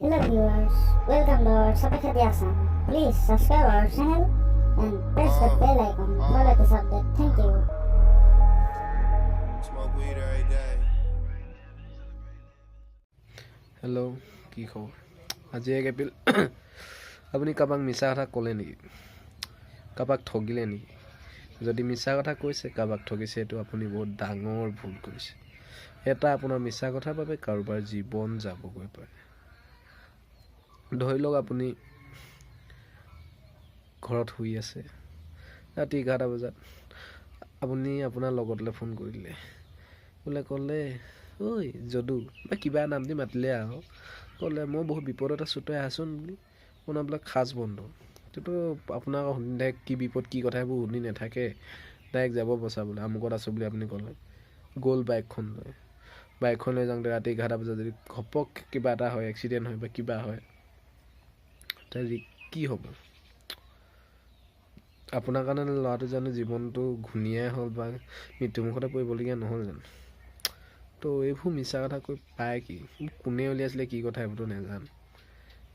Hello viewers, welcome to our Sapekha Diasan. Please subscribe our channel and press the bell icon for latest update. Thank you. Smoke weed every day. Hello' কি খবৰ আজি এক এপ্ৰিল আপুনি কাৰোবাক মিছা কথা ক'লে নেকি কাৰোবাক ঠগিলে নেকি যদি মিছা কথা কৈছে কাৰোবাক ঠগিছে এইটো আপুনি বহুত ডাঙৰ ভুল কৰিছে এটা আপোনাৰ মিছা কথাৰ বাবে কাৰোবাৰ জীৱন যাবগৈ পাৰে ধৰি লওক আপুনি ঘৰত শুই আছে ৰাতি 11টা বজাত আপুনি আপোনাৰ লগতলৈ ফোন কৰিলে বোলে ক'লে ঐ যদু বা কিবা নাম দি মাতিলে আৰু ক'লে মই বহুত বিপদত আছোঁ তই আহচোন বুলি আপোনাৰ বোলে খাজ বন্ধু কিন্তু আপোনাক শুনি থাকে কি বিপদ কি কথা এইবোৰ শুনি নাথাকে ডাইৰেক্ট যাব বচাবলৈ আমুকত আছোঁ বুলি আপুনি ক'লে গ'ল বাইকখন লৈ যাওঁতে ৰাতি 11টা বজাত যদি ঘপক কিবা এটা হয় এক্সিডেণ্ট হয় বা কিবা হয় তাই কি হ'ব আপোনাৰ কাৰণে ল'ৰাটো জানো জীৱনটো ঘূণীয়াই হ'ল বা মৃত্যুমুখতে পৰিবলগীয়া নহ'ল জানো তো এইবোৰ মিছা কথা কৈ পায় কি কোনে উলিয়াইছিলে কি কথা এইবোৰতো নাজানো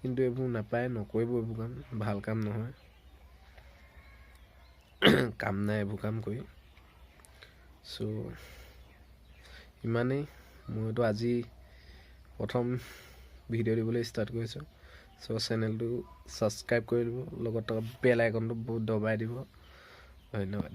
কিন্তু এইবোৰ নাপায় নকৰিব এইবোৰ কাম ভাল কাম নহয় কাম নাই এইবোৰ কাম কৰি চ' ইমানেই মইতো আজি প্ৰথম ভিডিঅ' দিবলৈ ষ্টাৰ্ট কৰিছোঁ চ' চেনেলটো ছাবস্ক্ৰাইব কৰি দিব লগত বেল আইকনটো বহুত দবাই দিব ধন্যবাদ